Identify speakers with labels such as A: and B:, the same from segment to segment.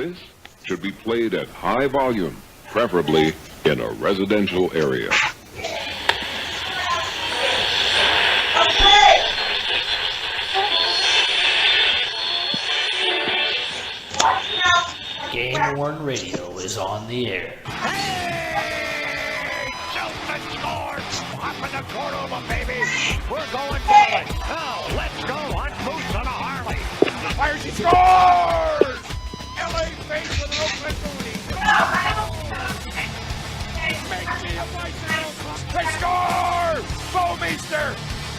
A: This should be played at high volume, preferably in a residential area.
B: GameWorn Radio is on the air.
C: Hey! Justin scores! Up in the Cordova, baby! We're going bowling! Now, let's go hunt moose on a Harley! Fires, he scores! LA face with an open booty! Make me a bicycle! They score! Bowmeister!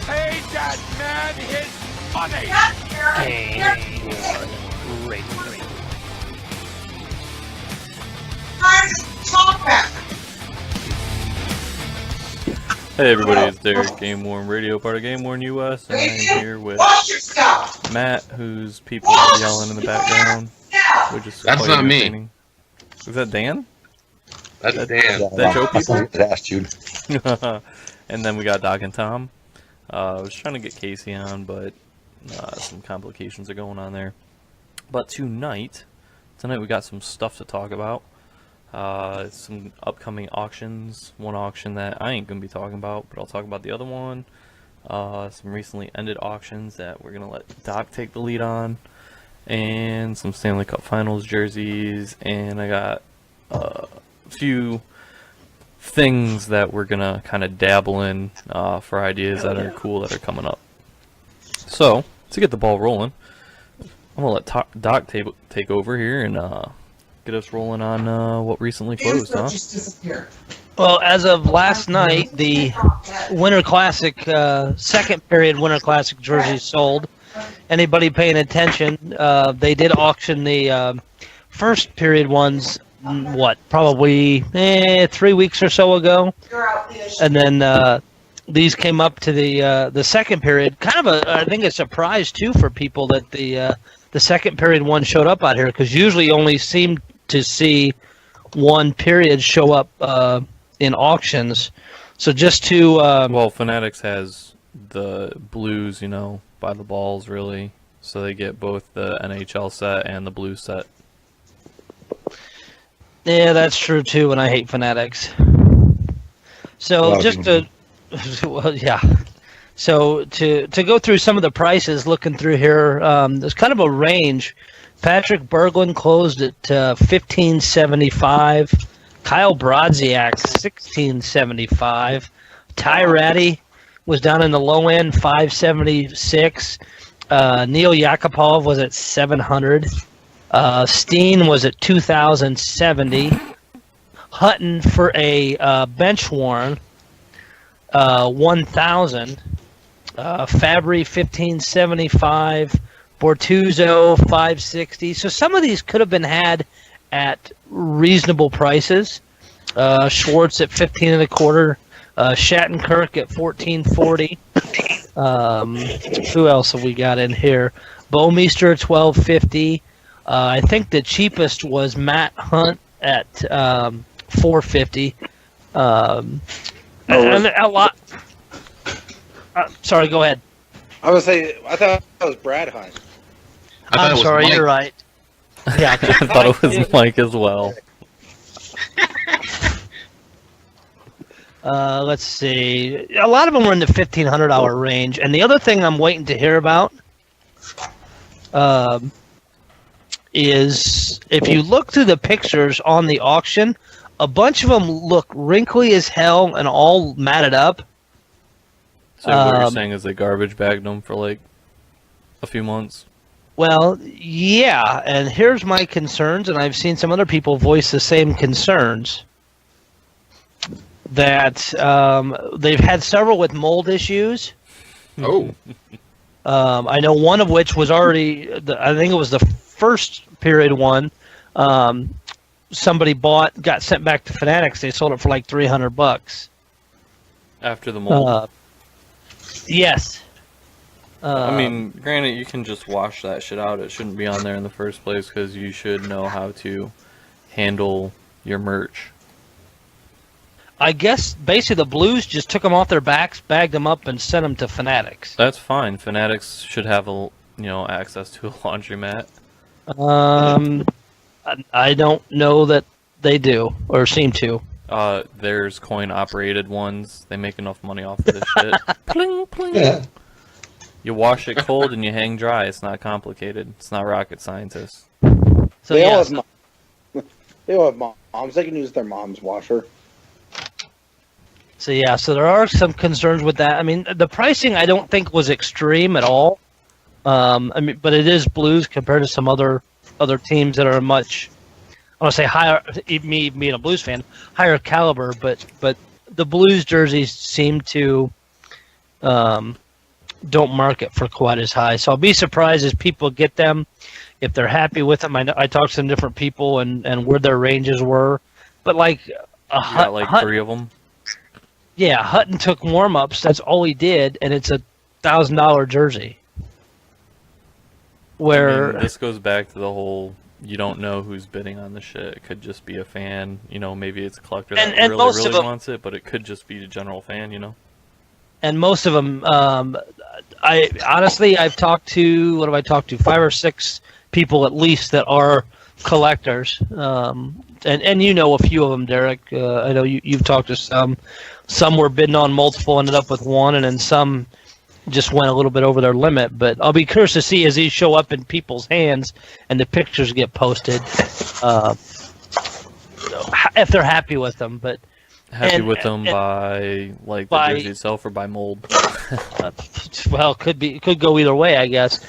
C: Paid that man his money!
B: GameWorn Radio.
D: Hey everybody, it's Derek, GameWorn Radio, part of GameWorn.us, and I'm here with Matt, whose people are yelling in the background, which is
E: That's
D: quite
E: not me.
D: entertaining. Is that Dan?
E: That's Dan.
D: That Joe people?
F: That's Jude.
D: And then we got Doc and Tom. I was trying to get Casey on, but some complications are going on there. But tonight we got some stuff to talk about. Some upcoming auctions. One auction that I ain't gonna be talking about, but I'll talk about the other one. Some recently ended auctions that we're gonna let Doc take the lead on, and some Stanley Cup Finals jerseys. And I got a few things that we're gonna kind of dabble in for ideas that are cool that are coming up. So to get the ball rolling, I'm gonna let Doc take over here and get us rolling on what recently closed, huh?
G: Well, as of last night, the Winter Classic, second period Winter Classic jerseys sold. Anybody paying attention, they did auction the first period ones, probably 3 weeks or so ago. And then these came up to the second period. Kind of I think a surprise, too, for people that the second period one showed up out here, because usually you only seem to see one period show up in auctions. So just to
D: well, Fanatics has the blues, by the balls, really, so they get both the NHL set and the blue set.
G: Yeah, that's true too, and I hate Fanatics. So just to well, yeah. So to go through some of the prices, looking through here, there's kind of a range. Patrick Berglund closed at $15.75. Kyle Brodziak $16.75. Ty Ratty was down in the low end, $5.76. Neil Yakupov was at $700. Steen was at $2,070. Hutton for a bench worn, $1,000. Fabry $15.75. Bortuzzo $5.60. So some of these could have been had at reasonable prices. Schwartz at $15.25. Shattenkirk at $14.40. Who else have we got in here? Bowmeister at $12.50. I think the cheapest was Matt Hunt at $4.50. And a lot. Sorry, go ahead.
H: I was say I thought that was Brad Hunt.
G: I'm sorry, you're right. Yeah,
D: I thought it was Mike as well.
G: Let's see. A lot of them were in the $1,500 range. And the other thing I'm waiting to hear about is if you look through the pictures on the auction, a bunch of them look wrinkly as hell and all matted up.
D: So what you're saying is they garbage bagged them for like a few months?
G: Well, yeah, and here's my concerns, and I've seen some other people voice the same concerns, that they've had several with mold issues.
E: Oh.
G: I know one of which was already, I think it was the first period one, somebody got sent back to Fanatics. They sold it for like $300.
D: After the mold?
G: Yes.
D: I mean, granted, you can just wash that shit out. It shouldn't be on there in the first place because you should know how to handle your merch.
G: I guess basically the Blues just took them off their backs, bagged them up, and sent them to Fanatics.
D: That's fine. Fanatics should have access to a laundromat.
G: I don't know that they do or seem to.
D: There's coin-operated ones. They make enough money off of this shit. Pling, pling.
E: Yeah.
D: You wash it cold and you hang dry. It's not complicated. It's not rocket scientists.
G: So
H: They
G: yeah,
H: all have they all have moms. They can use their mom's washer.
G: so there are some concerns with that. I mean, the pricing I don't think was extreme at all. But it is Blues compared to some other teams that are much, I want to say higher. Me being a Blues fan, higher caliber. But the Blues jerseys seem to don't market for quite as high. So I'll be surprised as people get them if they're happy with them. I talked to some different people and where their ranges were, but like
D: Got like 3 of them.
G: Yeah, Hutton took warm-ups. That's all he did, and it's $1,000 jersey. Where
D: This goes back to the whole, you don't know who's bidding on the shit. It could just be a fan. Maybe it's a collector that
G: And most of
D: really
G: them-
D: wants it, but it could just be a general fan,
G: and most of them, I've talked to, what have I talked to? 5 or 6 people at least that are collectors. And you know a few of them, Derek. I know you've talked to some. Some were bidding on multiple, ended up with one, and then some just went a little bit over their limit. But I'll be curious to see as these show up in people's hands and the pictures get posted, if they're happy with them. But
D: Happy with them by like the
G: by-
D: jersey itself or by mold.
G: well, could go either way, I guess.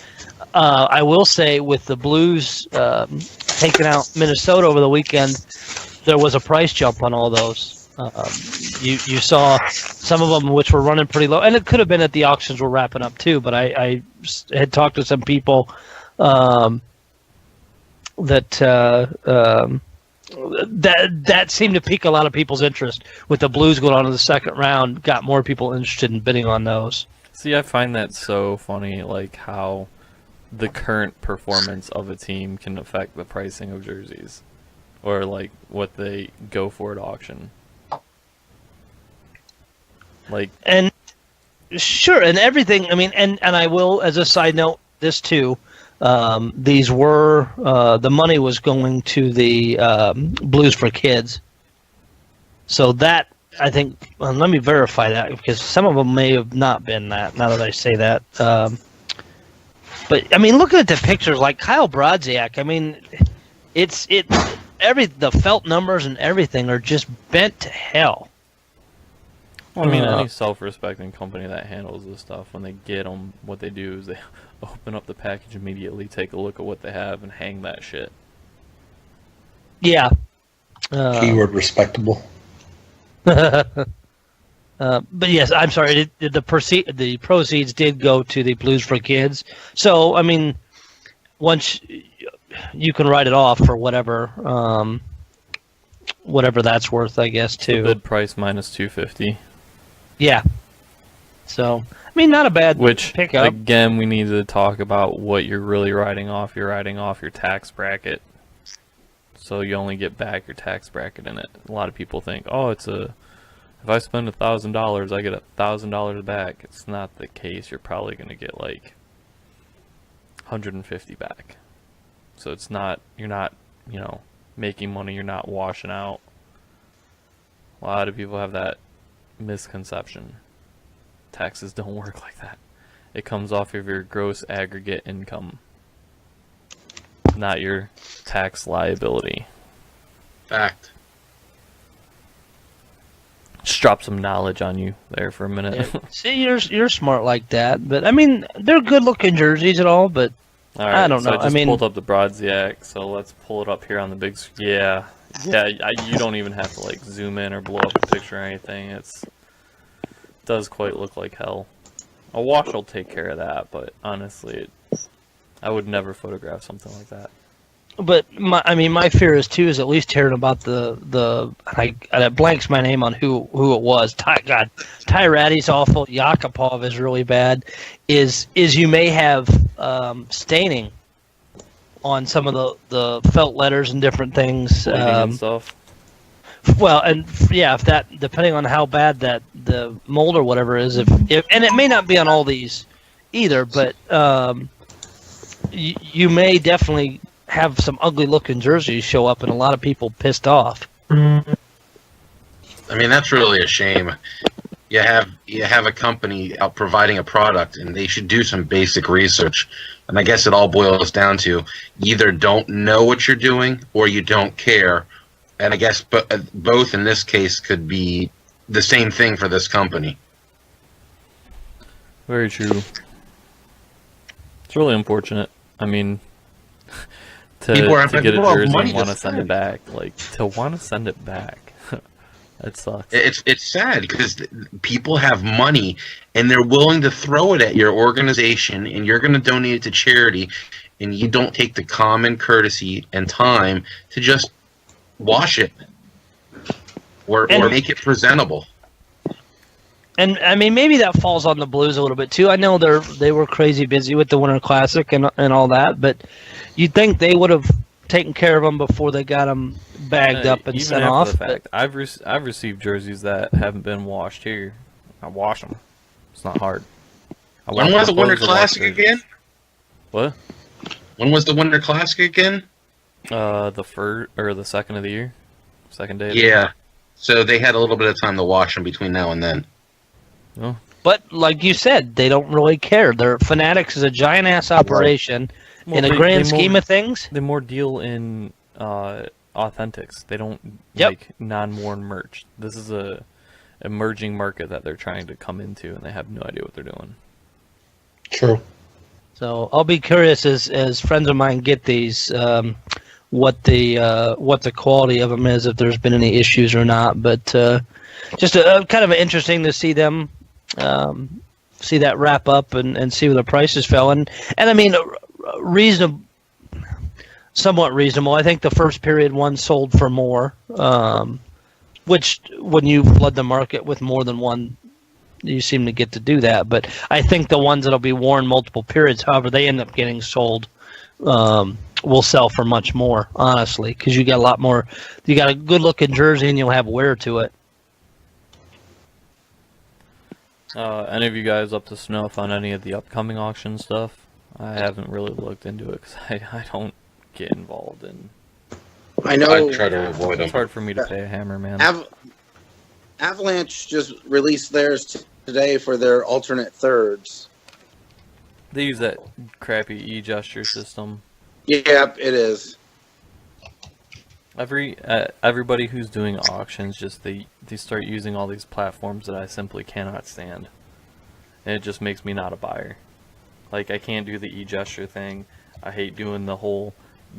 G: I will say with the Blues taking out Minnesota over the weekend, there was a price jump on all those. You saw some of them which were running pretty low, and it could have been that the auctions were wrapping up too. But I had talked to some people that seemed to pique a lot of people's interest. With the Blues going on to the second round, got more people interested in bidding on those.
D: See, I find that so funny, like how the current performance of a team can affect the pricing of jerseys, or like what they go for at auction. Like,
G: And sure, and everything. I mean, and I will, as a side note, this too. These were the money was going to the Blues for Kids. So that I think. Well, let me verify that because some of them may have not been that. Now that I say that, but I mean, looking at the pictures, like Kyle Brodziak. I mean, the felt numbers and everything are just bent to hell.
D: I mean, any self-respecting company that handles this stuff, when they get them, what they do is they open up the package immediately, take a look at what they have, and hang that shit.
G: Yeah.
E: Keyword respectable.
G: But yes, I'm sorry. The proceeds did go to the Blues for Kids. So I mean, once you can write it off for whatever that's worth, I guess
D: The
G: too.
D: bid price minus $250.
G: Yeah. So I mean, not a bad
D: Which
G: pickup.
D: again, we need to talk about what you're really writing off. You're writing off your tax bracket, so you only get back your tax bracket in it. A lot of people think, oh, if I spend $1,000, I get $1,000 back. It's not the case. You're probably going to get like 150 back. So it's not, you're not, making money. You're not washing out. A lot of people have that misconception. Taxes don't work like that. It comes off of your gross aggregate income, not your tax liability.
E: Fact.
D: Just drop some knowledge on you there for a minute.
G: Yeah. See, you're smart like that. But I mean, they're good looking jerseys and all. But
D: All right,
G: I don't know.
D: So I just
G: I mean-
D: pulled up the Brodziak, so let's pull it up here on the big screen. Yeah. You don't even have to like zoom in or blow up a picture or anything. It does quite look like hell. A wash will take care of that, but honestly, I would never photograph something like that.
G: But my fear is too is at least hearing about that blanks my name on who it was. Tyratty's awful. Yakupov is really bad. Is you may have staining on some of the felt letters and different things.
D: Bleeding and stuff.
G: Well, and yeah, if that depending on how bad that the mold or whatever is, if and it may not be on all these either, but you may definitely have some ugly looking jerseys show up and a lot of people pissed off.
E: I mean, that's really a shame. You have a company out providing a product, and they should do some basic research. And I guess it all boils down to you either don't know what you're doing or you don't care. And I guess both in this case could be the same thing for this company.
D: Very true. It's really unfortunate. I mean, to get a jersey and want to send it back, that sucks.
E: It's sad because people have money and they're willing to throw it at your organization, and you're going to donate it to charity, and you don't take the common courtesy and time to just wash it or make it presentable.
G: And I mean, maybe that falls on the Blues a little bit too. I know they were crazy busy with the Winter Classic and all that, but you'd think they would have taken care of them before they got them bagged up and
D: even
G: sent
D: after
G: off.
D: The fact, I've received jerseys that haven't been washed here. I wash them. It's not hard.
E: When was the Winter Classic again?
D: What?
E: When was the Winter Classic again?
D: The second of the year, second day.
E: Yeah. So they had a little bit of time to wash them between now and then.
D: Oh.
G: But like you said, they don't really care. Their Fanatics is a giant ass operation.
D: Well,
G: in the grand scheme of things,
D: they more deal in authentics. They don't
G: Yep.
D: make non-worn merch. This is a emerging market that they're trying to come into, and they have no idea what they're doing.
E: True.
G: so I'll be curious as friends of mine get these, what the quality of them is, if there's been any issues or not. But just kind of interesting to see them. See that wrap up and see where the prices fell, and I mean, somewhat reasonable. I think the first period one sold for more, which when you flood the market with more than one, you seem to get to do that. But I think the ones that'll be worn multiple periods, however they end up getting sold, will sell for much more, honestly, because you got a lot more. You got a good looking jersey and you'll have wear to it.
D: Any of you guys up to snuff on any of the upcoming auction stuff? I haven't really looked into it because I don't get involved in.
H: I know.
E: I try to avoid them.
D: It's hard for me to pay a hammer, man.
H: Avalanche just released theirs today for their alternate thirds.
D: They use that crappy e-gesture system.
H: Yep, it is.
D: Everybody who's doing auctions, just they start using all these platforms that I simply cannot stand, and it just makes me not a buyer. Like, I can't do the e-gesture thing. I hate doing the whole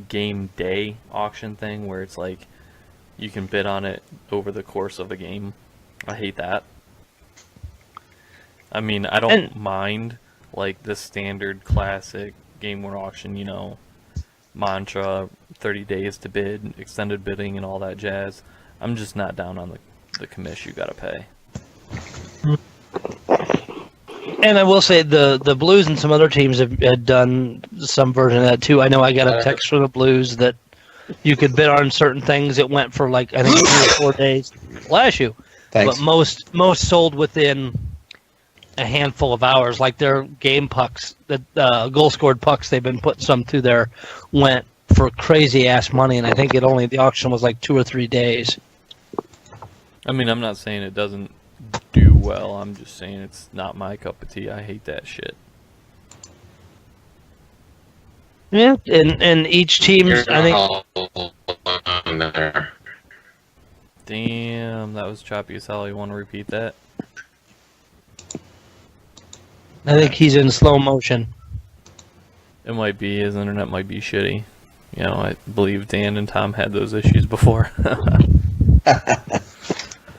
D: game day auction thing where it's like you can bid on it over the course of a game. I hate that. I mean, I don't mind like the standard classic GameWorn auction, you know, mantra, 30 days to bid, extended bidding, and all that jazz. I'm just not down on the commish you gotta pay.
G: And I will say the Blues and some other teams have done some version of that too. I know I got a text from the Blues that you could bid on certain things. It went for like, I think 3 or 4 days. Bless you.
E: Thanks.
G: But most sold within a handful of hours. Like their game pucks, the goal scored pucks they've been putting some through there, went for crazy ass money, and I think the auction was like 2 or 3 days.
D: I mean, I'm not saying it doesn't do well. I'm just saying it's not my cup of tea. I hate that shit.
G: Yeah, and each team's, I think.
D: Damn, that was choppy as hell. You want to repeat that?
G: I think he's in slow motion.
D: It might be. His internet might be shitty. You know, I believe Dan and Tom had those issues before.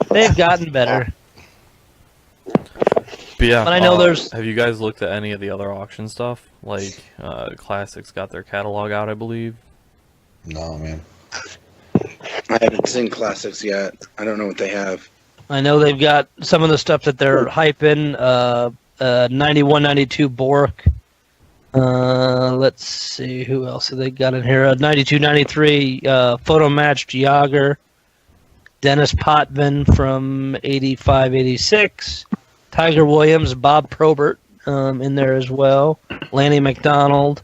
G: They've gotten better.
D: But yeah,
G: But I know there's.
D: have you guys looked at any of the other auction stuff? Like, Classics got their catalog out, I believe.
E: No, man.
H: I haven't seen classics yet. I don't know what they have.
G: I know they've got some of the stuff that they're hyping. 91, 92 Bork. Let's see who else have they got in here. 92, 93 photo matched Yager. Dennis Potvin from 85, 86. Tiger Williams, Bob Probert in there as well. Lanny McDonald.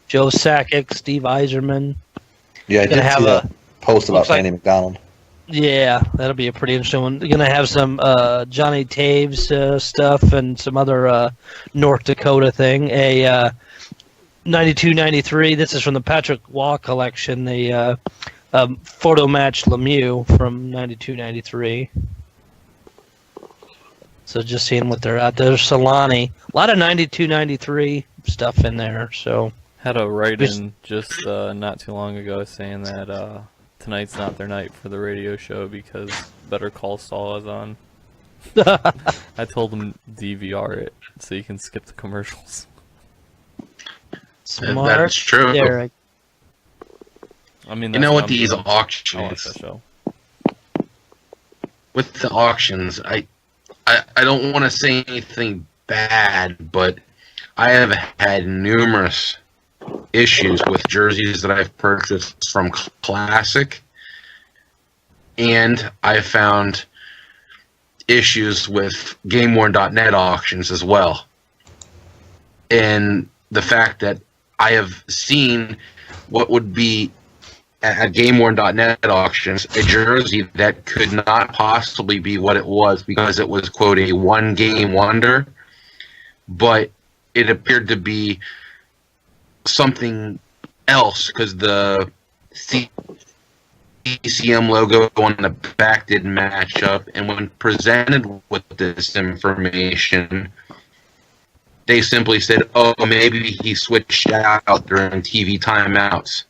G: Joe Sakic, Steve Eiserman.
F: Yeah, I
G: Gonna
F: did
G: have
F: see
G: a-
F: that post about
G: looks like-
F: Andy McDonald.
G: Yeah, that'll be a pretty interesting one. You're gonna have some Johnny Taves stuff and some other North Dakota thing. A 92-93. This is from the Patrick Waugh collection. The photo match Lemieux from 92-93. So just seeing what they're at. There's Solani. A lot of 92-93 stuff in there. So
D: Had a write-in just not too long ago saying that tonight's not their night for the radio show because Better Call Saul is on. I told them DVR it so you can skip the commercials.
G: smart.
E: That's true.
G: Derek.
D: I mean,
E: You
D: that's
E: know what
D: I'm
E: these
D: doing. I like
E: auctions,
D: that show.
E: with the auctions, I don't want to say anything bad, but I have had numerous issues with jerseys that I've purchased from Classic, and I found issues with GameWorn.net auctions as well. And the fact that I have seen what would be at GameWorn.net auctions a jersey that could not possibly be what it was because it was, quote, a one-game wonder, but it appeared to be something else because the CCM logo on the back didn't match up, and when presented with this information, they simply said, oh, maybe he switched out during TV timeouts.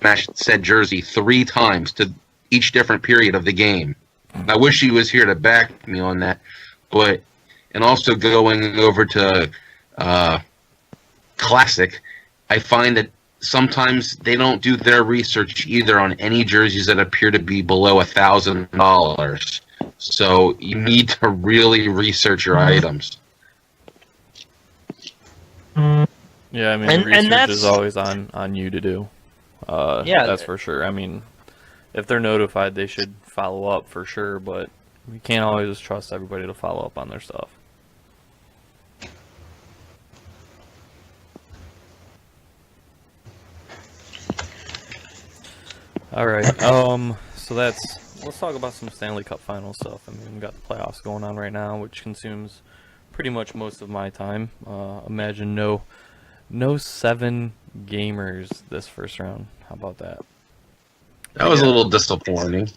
E: Matched said jersey 3 times to each different period of the game. I wish he was here to back me on that, but and also going over to Classic, I find that sometimes they don't do their research either on any jerseys that appear to be below $1,000. So you need to really research your items.
D: Yeah, I mean,
G: And
D: research
G: that's-
D: is always on you to do.
G: Yeah.
D: That's for sure. I mean, if they're notified, they should follow up for sure, but you can't always just trust everybody to follow up on their stuff. Alright, so let's talk about some Stanley Cup Finals stuff. I mean, we got the playoffs going on right now, which consumes pretty much most of my time. Imagine no 7 gamers this first round. How about that?
E: That was a little disappointing.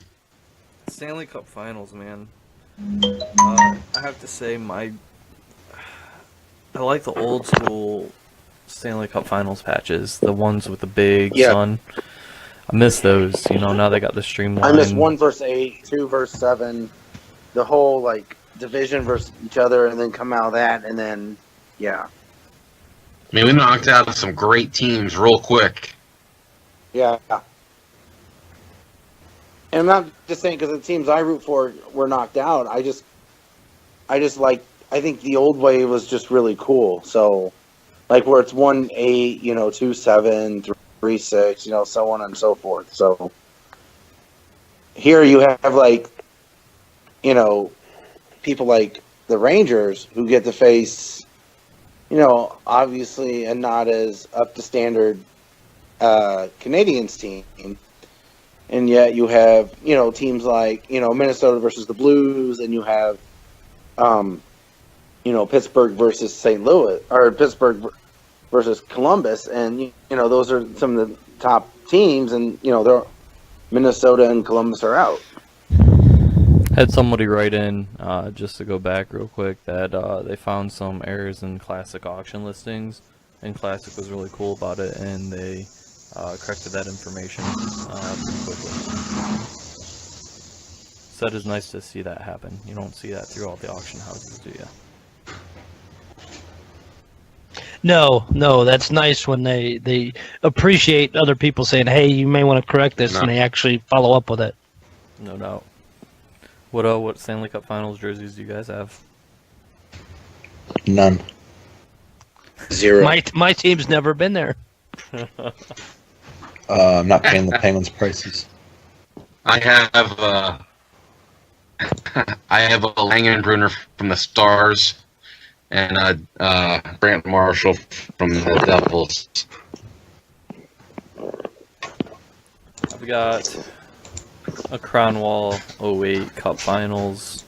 D: Stanley Cup Finals, man. I have to say, I like the old school Stanley Cup Finals patches, the ones with the big sun. I miss those. You know, now they got the streamline.
H: I miss 1 versus 8, 2 versus 7, the whole like division versus each other, and then come out of that, and then yeah.
E: I mean, we knocked out some great teams real quick.
H: Yeah. And I'm not just saying because the teams I root for were knocked out. I just like, I think the old way was just really cool. So, like where it's 1-8, 2-7, 3-6, so on and so forth. So here you have like, people like the Rangers who get to face, obviously and not as up to standard Canadians team. And yet you have, teams like, Minnesota versus the Blues, and you have, Pittsburgh versus St. Louis, or Pittsburgh versus Columbus. And, those are some of the top teams, and, they're Minnesota and Columbus are out.
D: Had somebody write in, just to go back real quick, that they found some errors in Classic auction listings, and Classic was really cool about it, and they corrected that information pretty quickly. So that is nice to see that happen. You don't see that through all the auction houses, do you?
G: No, that's nice when they appreciate other people saying, hey, you may want to correct this, and they actually follow up with it.
D: No doubt. What Stanley Cup Finals jerseys do you guys have?
F: None.
H: 0.
G: My team's never been there.
F: I'm not paying the Penguins prices.
E: I have I have a Langenbrunner from the Stars, and Grant Marshall from the Devils.
D: I've got a Cronwall '08 Cup Finals,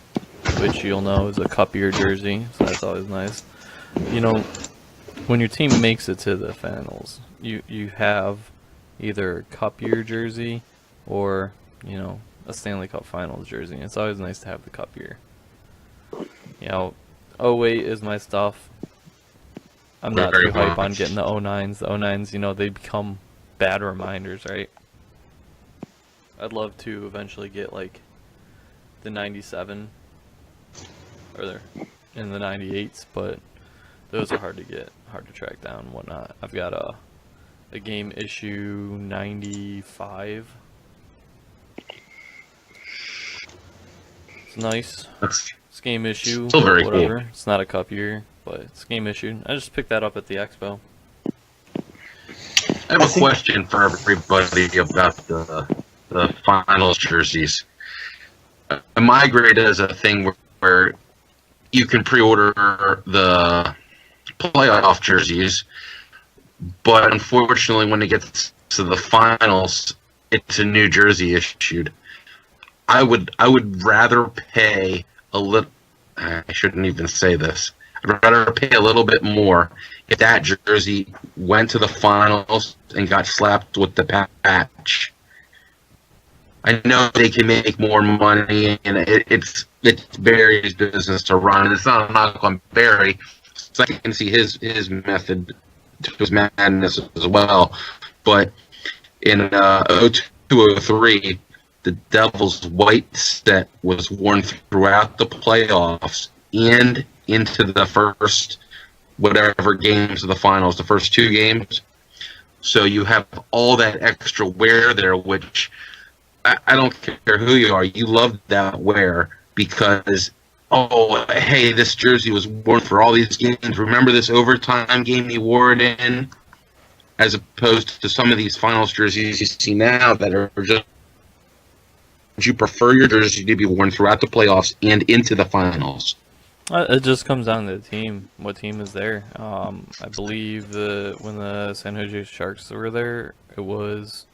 D: which you'll know is a cup year jersey, so that's always nice. You know, when your team makes it to the finals, you have either a cup year jersey or, you know, a Stanley Cup Finals jersey. It's always nice to have the cup year. You know, '08 is my stuff. I'm not
E: Very
D: too hype on
E: much.
D: getting the '09s. The '09s, you know, they become bad reminders, right? I'd love to eventually get like the '97 or in the '98s, but those are hard to get, hard to track down and whatnot. I've got a game issue '95. It's nice. It's game issue,
E: Still very
D: whatever.
E: cool.
D: It's not a cup year, but it's game issue. I just picked that up at the expo.
E: I have a question for everybody about the finals jerseys. Migrate is a thing where you can pre-order the playoff jerseys, but unfortunately, when it gets to the finals, it's a new jersey issued. I would rather pay a little. I shouldn't even say this. I'd rather pay a little bit more if that jersey went to the finals and got slapped with the patch. I know they can make more money, and it's Barry's business to run. It's not a knock on Barry, so I can see his method to his madness as well. But in 02-03, the Devils' white set was worn throughout the playoffs and into the first whatever games of the finals, the first two games. So you have all that extra wear there, which I don't care who you are, you love that wear because, oh, hey, this jersey was worn for all these games. Remember this overtime game you wore it in? As opposed to some of these finals jerseys you see now that are just, would you prefer your jersey to be worn throughout the playoffs and into the finals?
D: It just comes down to the team. What team is there? I believe when the San Jose Sharks were there, it was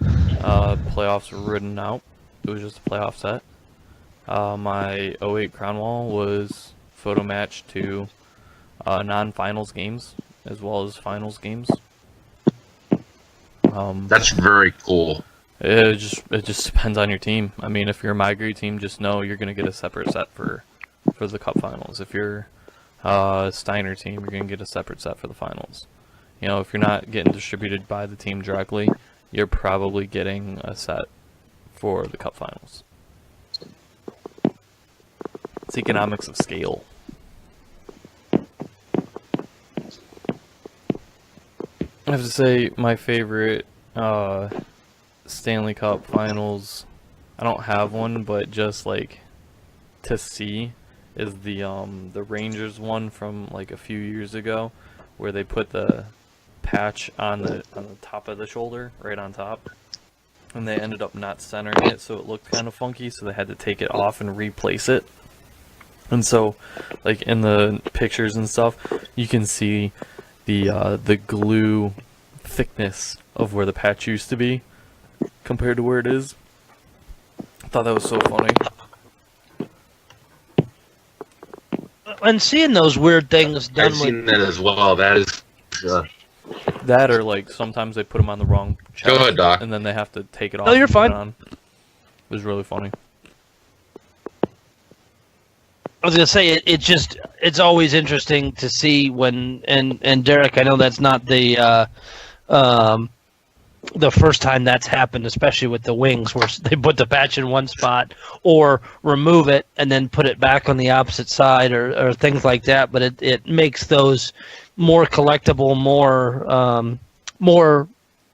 D: playoffs were written out. It was just a playoff set. My '08 Crown Wall was photo matched to non-finals games as well as finals games.
E: That's very cool.
D: It just depends on your team. I mean, if you're a migrate team, just know you're gonna get a separate set for the Cup Finals. If you're a Steiner team, you're gonna get a separate set for the finals. You know, if you're not getting distributed by the team directly, you're probably getting a set for the Cup Finals. It's economics of scale. I have to say, my favorite Stanley Cup Finals, I don't have one, but just like to see, is the Rangers one from like a few years ago, where they put the patch on the top of the shoulder, right on top, and they ended up not centering it, so it looked kind of funky, so they had to take it off and replace it. And so, like in the pictures and stuff, you can see the glue thickness of where the patch used to be compared to where it is. I thought that was so funny.
G: And seeing those weird things done
E: I've
G: with
E: seen that as well. That is.
D: That or like sometimes they put them on the wrong chest,
E: Go ahead, Doc.
D: and then they have to take it off.
G: No, you're
D: and put it
G: fine.
D: on. It was really funny.
G: I was gonna say it's always interesting to see when and Derek, I know that's not the first time that's happened, especially with the wings, where they put the patch in one spot or remove it and then put it back on the opposite side or things like that. But it makes those more collectible, more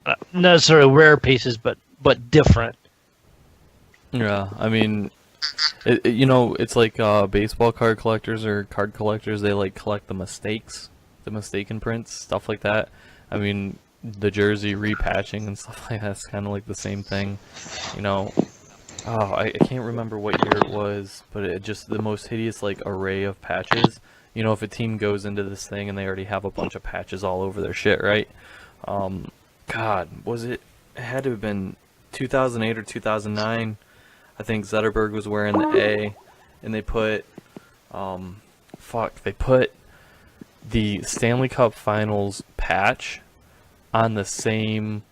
G: not necessarily rare pieces, but different.
D: Yeah, I mean, you know, it's like baseball card collectors or card collectors. They like collect the mistakes, the mistaken prints, stuff like that. I mean, the jersey repatching and stuff like that's kind of like the same thing. You know, I can't remember what year it was, but it just the most hideous like array of patches. you know, if a team goes into this thing and they already have a bunch of patches all over their shit, right? God, it had to have been 2008 or 2009. I think Zetterberg was wearing the A, and they put, they put the Stanley Cup Finals patch on the same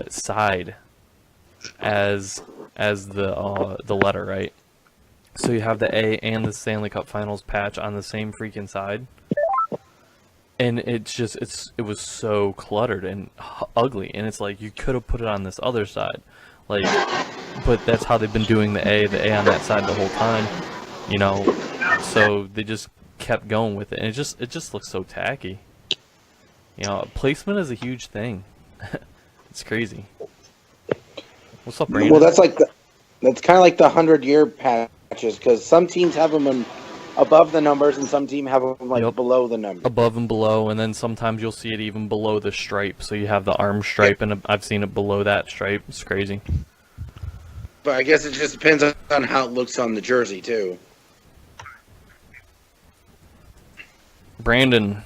D: side as the letter, right? So you have the A and the Stanley Cup Finals patch on the same freaking side, and it was so cluttered and ugly. And it's like, you could have put it on this other side, like, but that's how they've been doing the A on that side the whole time, you know. So they just kept going with it, and it just looks so tacky. You know, placement is a huge thing. It's crazy. What's up, Brandon?
H: Well, that's kind of like the 100-year patches, because some teams have them above the numbers and some teams have them below the numbers.
D: Above and below, and then sometimes you'll see it even below the stripe. So you have the arm stripe, and I've seen it below that stripe. It's crazy.
H: But I guess it just depends on how it looks on the jersey too.
D: Brandon.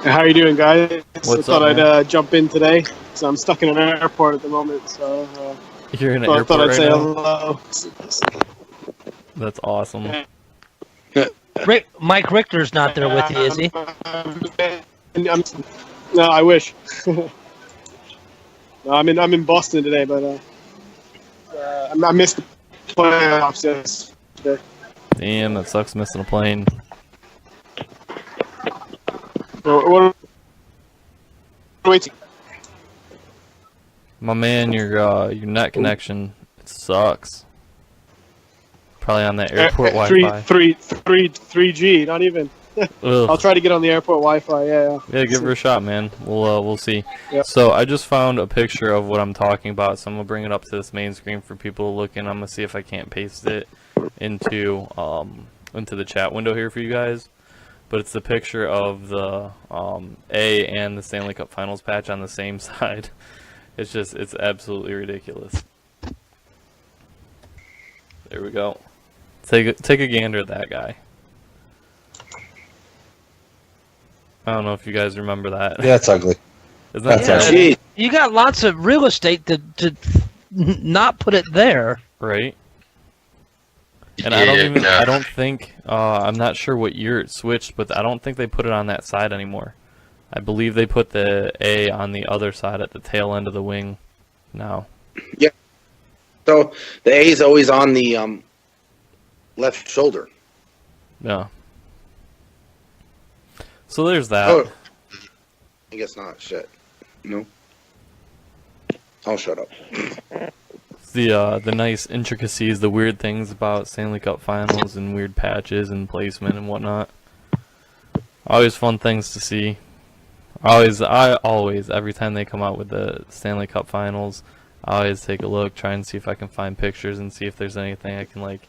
I: How you doing, guys?
D: What's
I: I thought
D: up,
I: I'd jump in today. So I'm stuck in an airport at the moment, so
D: You're in an
I: I
D: airport
I: thought I'd
D: right
I: say
D: now?
I: hello.
D: That's awesome.
G: Mike Richter's not there with you, is he?
I: No, I wish. No, I'm in Boston today, but I missed the playoffs yesterday.
D: Damn, that sucks missing a plane.
I: What wait.
D: My man, your net connection, it sucks. Probably on that airport Wi-Fi.
I: 3G, not even. I'll try to get on the airport Wi-Fi. Yeah,
D: give her a shot, man. We'll see.
I: Yep.
D: So I just found a picture of what I'm talking about, so I'm gonna bring it up to this main screen for people to look in. I'm gonna see if I can't paste it into the chat window here for you guys. But it's the picture of the A and the Stanley Cup Finals patch on the same side. It's absolutely ridiculous. There we go. Take a gander at that guy. I don't know if you guys remember that.
F: Yeah, it's ugly.
D: Isn't that
F: That's
D: terrible?
G: You got lots of real estate to not put it there.
D: Right. And
E: Yeah,
D: I don't think, I'm not sure what year it switched, but I don't think they put it on that side anymore. I believe they put the A on the other side at the tail end of the wing now.
H: Yeah. So the A is always on the left shoulder.
D: Yeah. So there's that.
H: Oh, I guess not. Shit. No. I'll shut up.
D: The nice intricacies, the weird things about Stanley Cup Finals and weird patches and placement and whatnot. Always fun things to see. I always, every time they come out with the Stanley Cup Finals, I always take a look, try and see if I can find pictures and see if there's anything I can like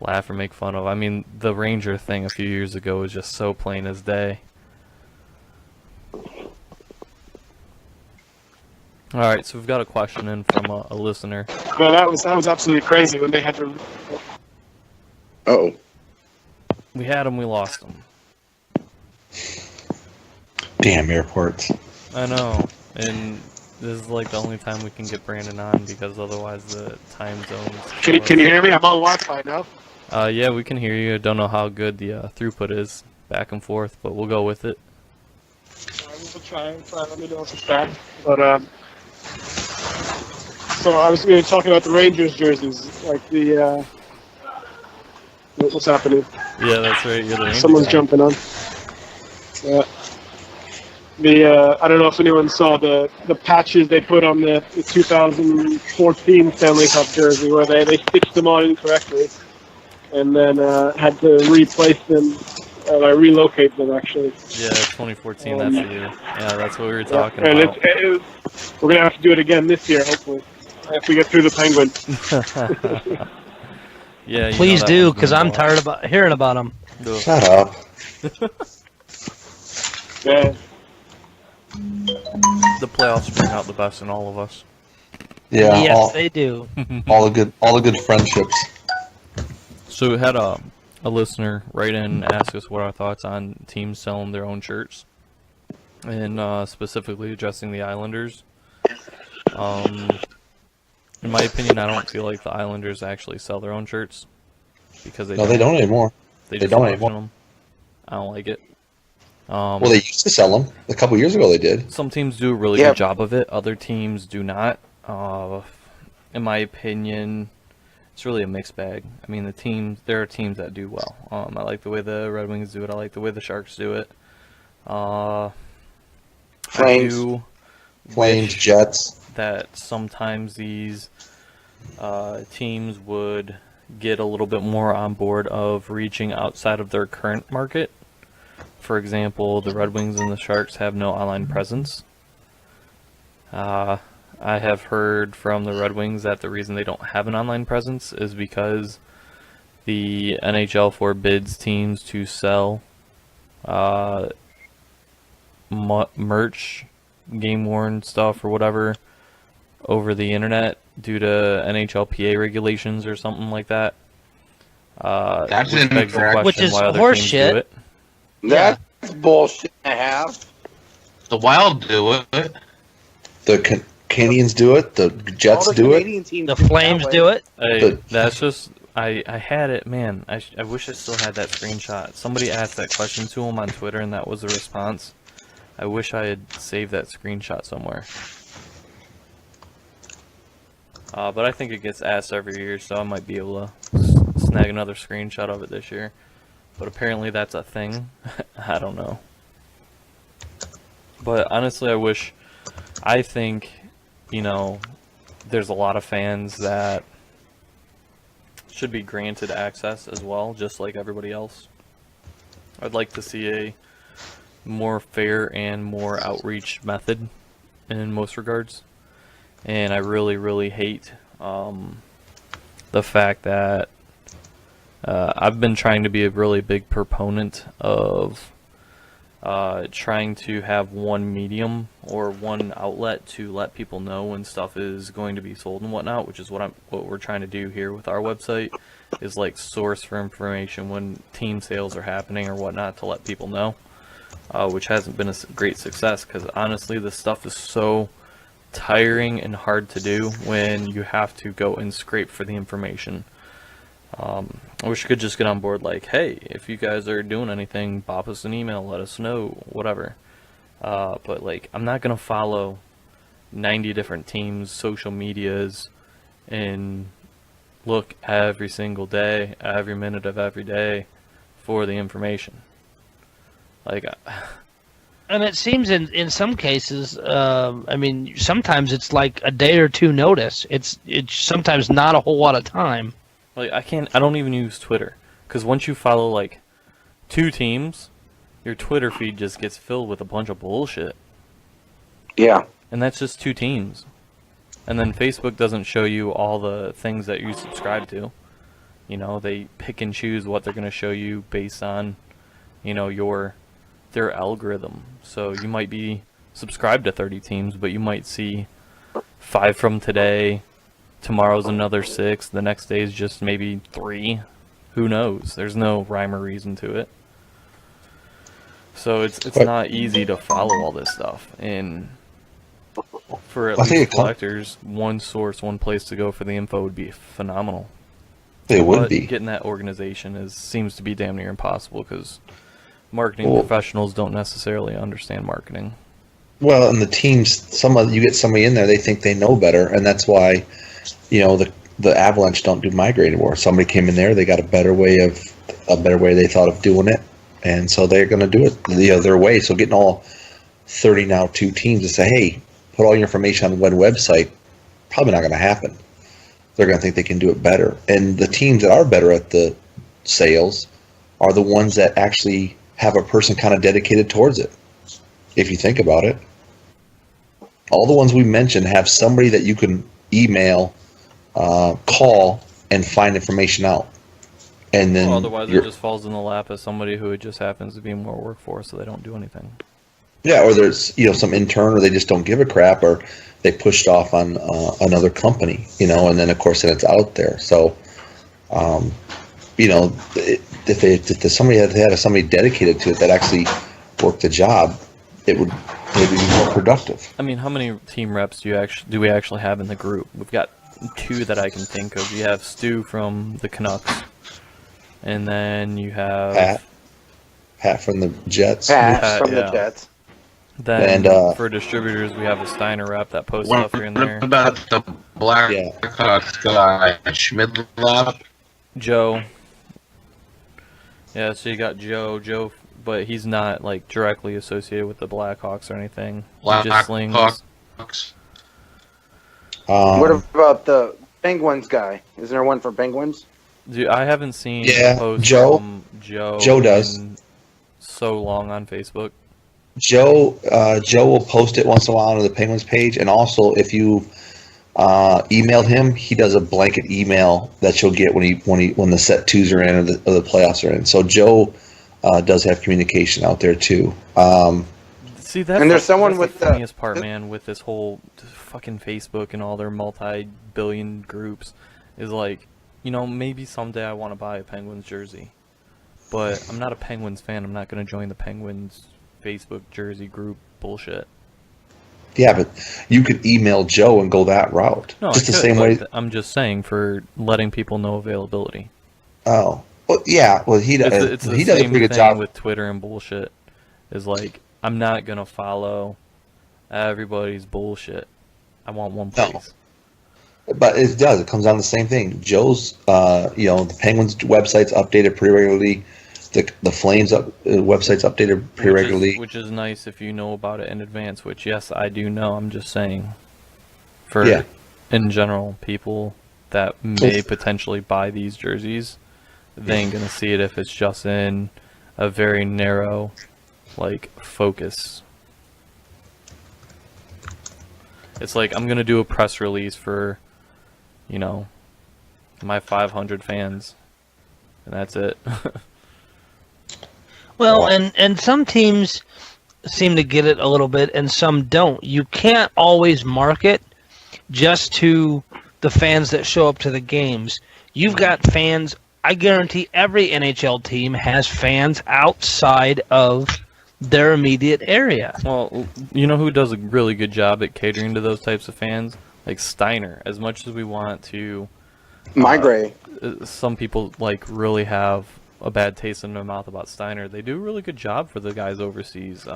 D: laugh or make fun of. I mean, the Ranger thing a few years ago was just so plain as day. Alright, so we've got a question in from a listener.
I: No, that was absolutely crazy when they had to.
H: Uh-oh.
D: We had him, we lost him.
F: Damn airports.
D: I know, and this is like the only time we can get Brandon on because otherwise the time zones.
I: Can you hear me? I'm on Wi-Fi now.
D: Yeah, we can hear you. I don't know how good the throughput is back and forth, but we'll go with it.
I: We'll try. Let me know if it's bad. But so I was talking about the Rangers jerseys, like the what's happening?
D: Yeah, that's right. You're the Rangers
I: Someone's
D: guy.
I: jumping on. Yeah. I don't know if anyone saw the patches they put on the 2014 Stanley Cup jersey where they stitched them on incorrectly and then had to replace them, relocate them actually.
D: Yeah, 2014. That's the year. Yeah, that's what we were talking
I: and
D: about.
I: we're gonna have to do it again this year, hopefully, if we get through the Penguins.
D: Yeah. You
G: Please
D: know that
G: do,
D: one's
G: because
D: gonna
G: I'm
D: go
G: tired about hearing about them.
D: Ugh.
F: Shut up.
I: Yeah.
D: The playoffs bring out the best in all of us.
F: Yeah,
G: Yes, they do.
F: all the good friendships.
D: So we had a listener write in and ask us what our thoughts on teams selling their own shirts, and specifically addressing the Islanders. In my opinion, I don't feel like the Islanders actually sell their own shirts because they
F: don't anymore.
D: They
F: They
D: just
F: don't
D: auction
F: anymore.
D: them. I don't like it.
F: Well, they used to sell them. A couple years ago they did.
D: Some teams do a really good job of it. Other teams do not. In my opinion, it's really a mixed bag. I mean, there are teams that do well. I like the way the Red Wings do it. I like the way the Sharks do it.
H: Flames.
F: Flames, Jets.
D: That sometimes these teams would get a little bit more on board of reaching outside of their current market. For example, the Red Wings and the Sharks have no online presence. I have heard from the Red Wings that the reason they don't have an online presence is because the NHL forbids teams to sell merch, GameWorn stuff or whatever over the internet due to NHLPA regulations or something like that.
E: That's
D: which begs the
E: incorrect.
D: question
G: Which is
D: why other
G: horse
D: teams
G: shit.
D: do it.
H: That's bullshit. I have.
E: The Wild do it.
F: The Canadians do it. The Jets
H: All the
F: do it.
H: Canadian teams
G: The
H: do it that
G: Flames
H: way.
G: do it.
D: Hey,
F: But-
D: that's just I had it, man. I wish I still had that screenshot. Somebody asked that question to him on Twitter, and that was the response. I wish I had saved that screenshot somewhere. But I think it gets asked every year, so I might be able to snag another screenshot of it this year. But apparently that's a thing. I don't know. But honestly, I think, there's a lot of fans that should be granted access as well, just like everybody else. I'd like to see a more fair and more outreach method in most regards. And I really, really hate the fact that I've been trying to be a really big proponent of trying to have one medium or one outlet to let people know when stuff is going to be sold and whatnot, which is what we're trying to do here with our website, is like source for information when team sales are happening or whatnot to let people know, which hasn't been a great success because honestly this stuff is so tiring and hard to do when you have to go and scrape for the information. I wish you could just get on board like, hey, if you guys are doing anything, pop us an email, let us know, whatever. But like, I'm not going to follow 90 different teams' social medias and look every single day, every minute of every day for the information. Like,
G: And it seems in some cases, sometimes it's like a day or two notice. It's sometimes not a whole lot of time.
D: like I don't even use Twitter because once you follow like 2 teams, your Twitter feed just gets filled with a bunch of bullshit.
H: Yeah.
D: And that's just 2 teams. And then Facebook doesn't show you all the things that you subscribe to. They pick and choose what they're going to show you based on, their algorithm. So you might be subscribed to 30 teams, but you might see 5 from today. Tomorrow's another 6. The next day is just maybe 3. Who knows? There's no rhyme or reason to it. So it's not easy to follow all this stuff. And for at least collectors, one source, one place to go for the info would be phenomenal.
F: It would
D: But
F: be.
D: getting that organization seems to be damn near impossible because marketing professionals don't necessarily understand marketing.
F: Well, and the teams, you get somebody in there, they think they know better, and that's why, the Avalanche don't do migrate anymore. Somebody came in there, they got a better way they thought of doing it, and so they're going to do it the other way. So getting all 30 now 2 teams to say, hey, put all your information on one website, probably not going to happen. They're going to think they can do it better. And the teams that are better at the sales are the ones that actually have a person kind of dedicated towards it. If you think about it, all the ones we mentioned have somebody that you can email, call, and find information out. And then
D: Otherwise, it just falls in the lap of somebody who just happens to be more workforce, so they don't do anything.
F: Yeah, or there's some intern, or they just don't give a crap, or they pushed off on another company, and then of course then it's out there. So, if somebody had somebody dedicated to it that actually worked the job, it would maybe be more productive.
D: I mean, how many team reps do we actually have in the group? We've got 2 that I can think of. You have Stu from the Canucks, and then you have
F: Pat from the Jets.
H: Pat from the
D: yeah.
H: Jets.
D: Then
F: And,
D: for distributors, we have a Steiner rep that posts
E: What
D: stuff here and there.
E: about the Blackhawks guy, Schmidlap?
D: Joe. Yeah, so you got Joe, but he's not like directly associated with the Blackhawks or anything. He just slings.
E: Blackhawks.
H: What about the Penguins guy? Is there one for Penguins?
D: Dude, I haven't seen
F: Yeah,
D: a post
F: Joe.
D: from Joe.
F: Joe does.
D: in so long on Facebook.
F: Joe will post it once in a while on the Penguins page, and also if you emailed him, he does a blanket email that you'll get when the set twos are in or the playoffs are in. So Joe does have communication out there too.
D: See, that's
H: And there's someone with
D: the
H: the-
D: funniest part, man, with this whole fucking Facebook and all their multi-billion groups is like, you know, maybe someday I want to buy a Penguins jersey, but I'm not a Penguins fan. I'm not going to join the Penguins Facebook jersey group bullshit.
F: Yeah, but you could email Joe and go that route.
D: No,
F: just
D: I
F: the
D: could,
F: same
D: but
F: way.
D: I'm just saying for letting people know availability.
F: Oh, well, yeah. Well, he does.
D: It's the
F: He does a
D: same
F: pretty good
D: thing
F: job
D: with Twitter and bullshit. Is like, I'm not gonna follow everybody's bullshit. I want one
F: No.
D: place.
F: But it does. It comes down to the same thing. Joe's, the Penguins website's updated pretty regularly. The Flames website's updated pretty regularly.
D: Which is nice if you know about it in advance. Which, yes, I do know. I'm just saying, for
F: Yeah.
D: in general, people that may potentially buy these jerseys, they ain't gonna see it if it's just in a very narrow, like, focus. It's like, I'm gonna do a press release for, you know, my 500 fans, and that's it.
G: Well, and some teams seem to get it a little bit, and some don't. You can't always market just to the fans that show up to the games. You've got fans. I guarantee every NHL team has fans outside of their immediate area.
D: Well, you know who does a really good job at catering to those types of fans? Like Steiner. As much as we want to,
H: Migrate.
D: some people like really have a bad taste in their mouth about Steiner. They do a really good job for the guys overseas.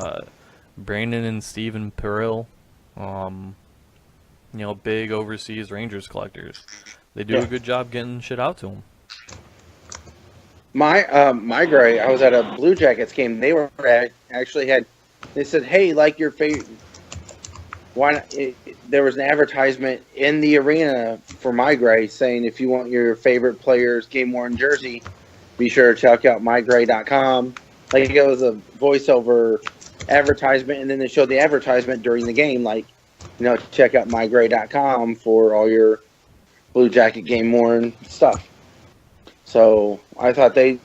D: Brandon and Steven Peril, big overseas Rangers collectors. They do a good job getting shit out to them.
H: Migrate. I was at a Blue Jackets game. They were they said, "Hey, like your favorite." Why not? There was an advertisement in the arena for Migrate saying, "If you want your favorite player's game-worn jersey, be sure to check out mygray.com." Like, it was a voiceover advertisement, and then they showed the advertisement during the game, like, check out mygray.com for all your Blue Jacket game-worn stuff. So I thought that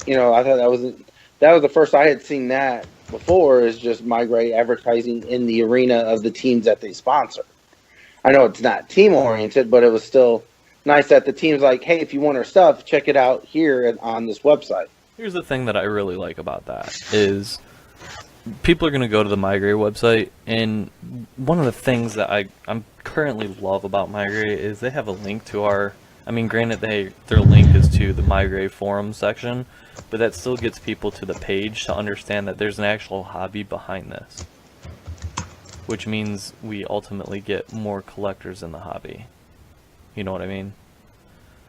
H: was the first I had seen that before, is just Migrate advertising in the arena of the teams that they sponsor. I know it's not team-oriented, but it was still nice that the team's like, hey, if you want our stuff, check it out here on this website.
D: Here's the thing that I really like about that is people are going to go to the Migrate website, and one of the things that I'm currently love about Migrate is they have a link to our, granted their link is to the Migrate forum section, but that still gets people to the page to understand that there's an actual hobby behind this, which means we ultimately get more collectors in the hobby. You know what I mean?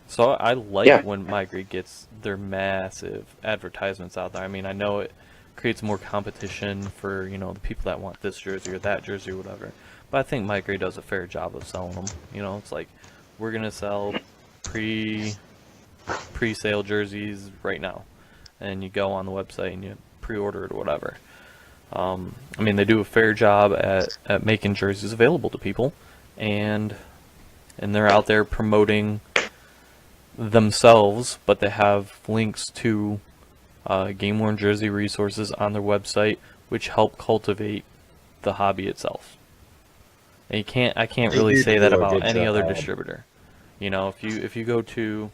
D: So I like when Migrate gets their massive advertisements out there. I know it creates more competition for, the people that want this jersey or that jersey or whatever. But I think Migrate does a fair job of selling them. It's like, we're going to sell pre-sale jerseys right now. And you go on the website and you pre-order it or whatever. They do a fair job at making jerseys available to people. And they're out there promoting themselves, but they have links to game-worn jersey resources on their website, which help cultivate the hobby itself. And I can't really say that about any other distributor. If you go to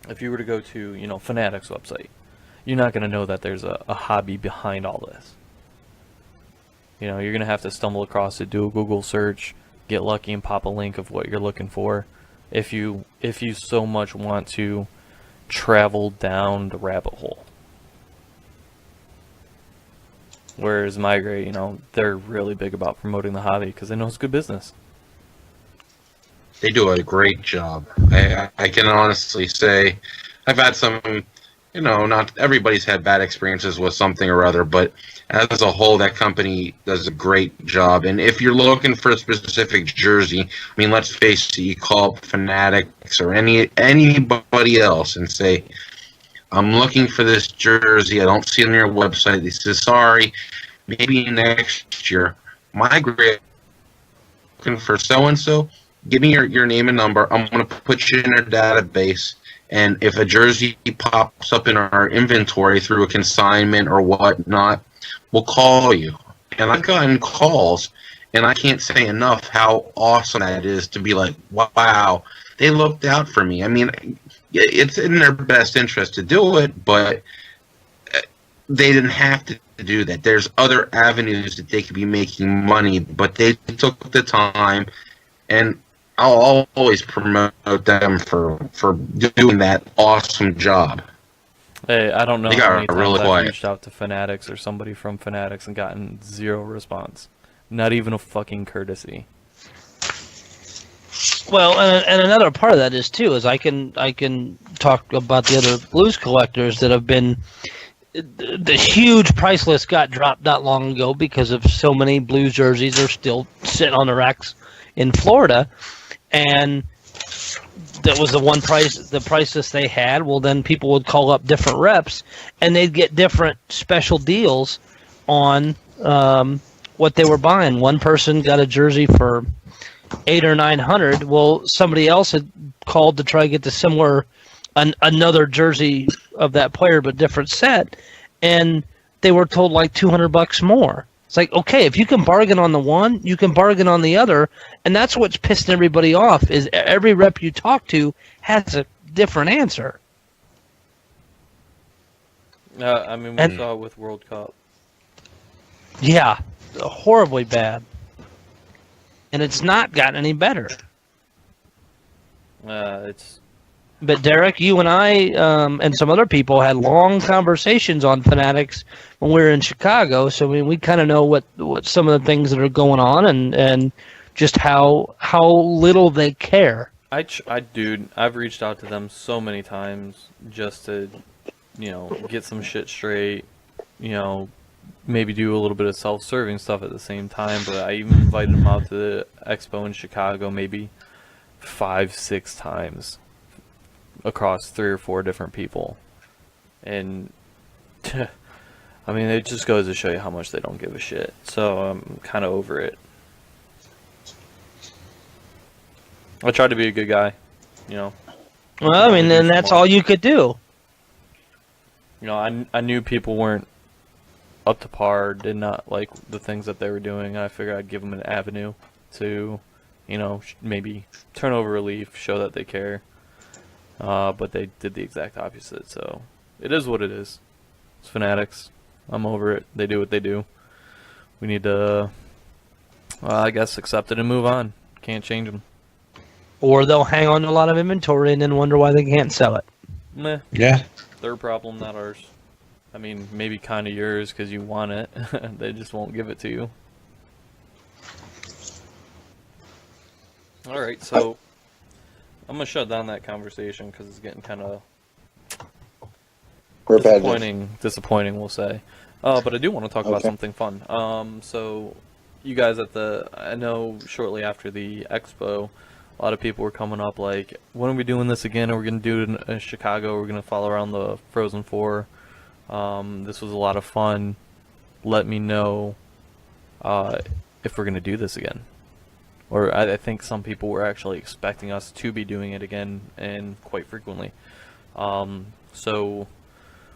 D: if you were to go to, Fanatics website, you're not going to know that there's a hobby behind all this. You're going to have to stumble across it, do a Google search, get lucky and pop a link of what you're looking for if you so much want to travel down the rabbit hole. Whereas Migrate, they're really big about promoting the hobby because they know it's good business.
E: They do a great job. I can honestly say I've had some, not everybody's had bad experiences with something or other, but as a whole, that company does a great job. And if you're looking for a specific jersey, I mean, let's face it, you call up Fanatics or anybody else and say, I'm looking for this jersey. I don't see it on your website. They say, sorry, maybe next year. Migrate looking for so-and-so. Give me your name and number. I'm going to put you in our database. And if a jersey pops up in our inventory through a consignment or whatnot, we'll call you. And I've gotten calls, and I can't say enough how awesome that is to be like, wow, they looked out for me. I mean, it's in their best interest to do it, but they didn't have to do that. There's other avenues that they could be making money, but they took the time, and I'll always promote them for doing that awesome job.
D: Hey, I don't know
E: They
D: how
E: got
D: many times
E: really
D: I've
E: quiet.
D: reached out to Fanatics or somebody from Fanatics and gotten zero response. Not even a fucking courtesy.
G: Well, and another part of that is too is I can talk about the other blues collectors that have been. The huge price list got dropped not long ago because of so many blues jerseys are still sitting on the racks in Florida, and that was the price list they had. Well, then people would call up different reps, and they'd get different special deals on what they were buying. One person got a jersey for $800 or $900. Well, somebody else had called to try to get the similar another jersey of that player but different set, and they were told like $200 more. It's like, okay, if you can bargain on the one, you can bargain on the other, and that's what's pissing everybody off. Is every rep you talk to has a different answer.
D: We saw it with World Cup.
G: Yeah, horribly bad, and it's not gotten any better.
D: It's
G: But Derek, you and I and some other people had long conversations on Fanatics when we were in Chicago. So we kind of know what some of the things that are going on and just how little they care.
D: Dude, I've reached out to them so many times just to, get some shit straight. Maybe do a little bit of self-serving stuff at the same time. But I even invited them out to the expo in Chicago maybe 5-6 times. Across 3 or 4 different people, and it just goes to show you how much they don't give a shit. So I'm kind of over it. I tried to be a good guy, Well,
G: then that's all you could do.
D: I knew people weren't up to par, did not like the things that they were doing. I figured I'd give them an avenue to, maybe turn over a leaf, show that they care. But they did the exact opposite, so it is what it is. It's Fanatics. I'm over it. They do what they do. We need to, I guess, accept it and move on. Can't change them.
G: Or they'll hang on to a lot of inventory and then wonder why they can't sell it.
D: Meh.
F: Yeah.
D: Their problem, not ours. Maybe kind of yours because you want it. They just won't give it to you. Alright, so I'm going to shut down that conversation because it's getting kind of disappointing, we'll say. But I do want to talk about something fun. So you guys I know shortly after the expo, a lot of people were coming up like, when are we doing this again? Are we going to do it in Chicago? We're going to follow around the Frozen Four. This was a lot of fun. Let me know if we're going to do this again. Or I think some people were actually expecting us to be doing it again, and quite frequently. So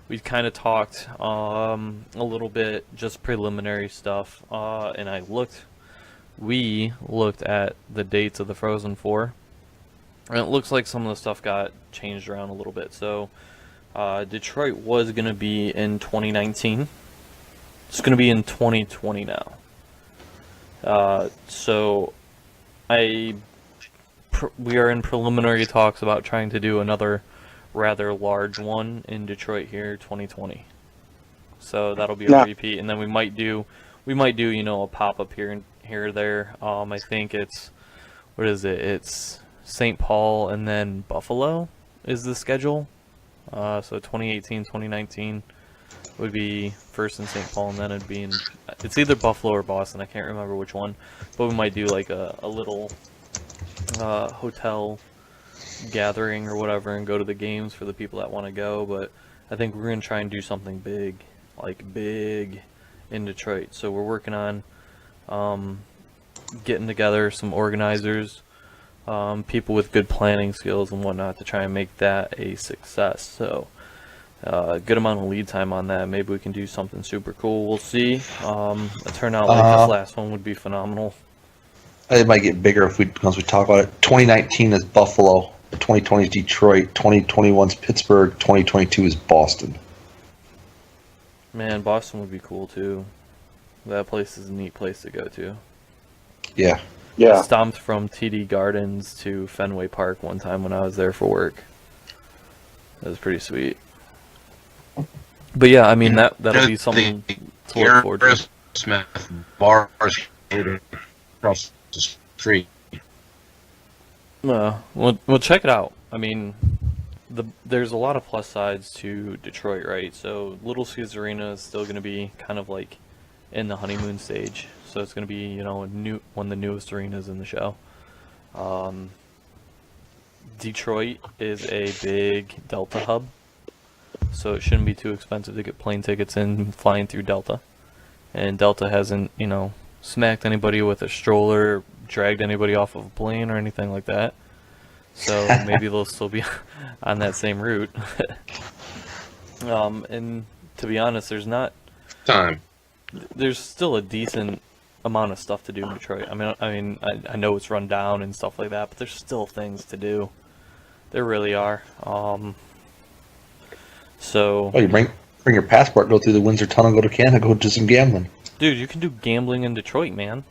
D: we kind of talked a little bit, just preliminary stuff, and we looked at the dates of the Frozen Four, And it looks like some of the stuff got changed around a little bit. So Detroit was going to be in 2019. It's going to be in 2020 now. So we are in preliminary talks about trying to do another rather large one in Detroit here, 2020. So that'll be a repeat, and then we might do a pop up here or there. I think it's It's St. Paul and then Buffalo is the schedule. So 2018, 2019 would be first in St. Paul, and then it'd be it's either Buffalo or Boston. I can't remember which one, but we might do like a little hotel gathering or whatever and go to the games for the people that want to go. But I think we're going to try and do something big in Detroit. So we're working on getting together some organizers, people with good planning skills and whatnot to try and make that a success. So a good amount of lead time on that. Maybe we can do something super cool. We'll see. A turnout like this last one would be phenomenal.
F: It might get bigger once we talk about it. 2019 is Buffalo, 2020 is Detroit, 2021 is Pittsburgh, 2022 is Boston.
D: Man, Boston would be cool too. That place is a neat place to go to.
F: Yeah.
H: Yeah.
D: I stomped from TD Gardens to Fenway Park one time when I was there for work. That was pretty sweet. But yeah, I mean that'll be something to look forward to.
E: Smith bars across the street.
D: Well, check it out. I mean, there's a lot of plus sides to Detroit, right? So Little Caesars Arena is still going to be kind of like in the honeymoon stage. So it's going to be, one of the newest arenas in the show. Detroit is a big Delta hub, so it shouldn't be too expensive to get plane tickets in flying through Delta. And Delta hasn't, smacked anybody with a stroller, dragged anybody off of a plane or anything like that. So maybe they'll still be on that same route. And to be honest, there's still a decent amount of stuff to do in Detroit. I know it's run down and stuff like that, but there's still things to do. There really are. So
F: you bring your passport, go through the Windsor Tunnel, go to Canada, go do some gambling.
D: Dude, you can do gambling in Detroit, man.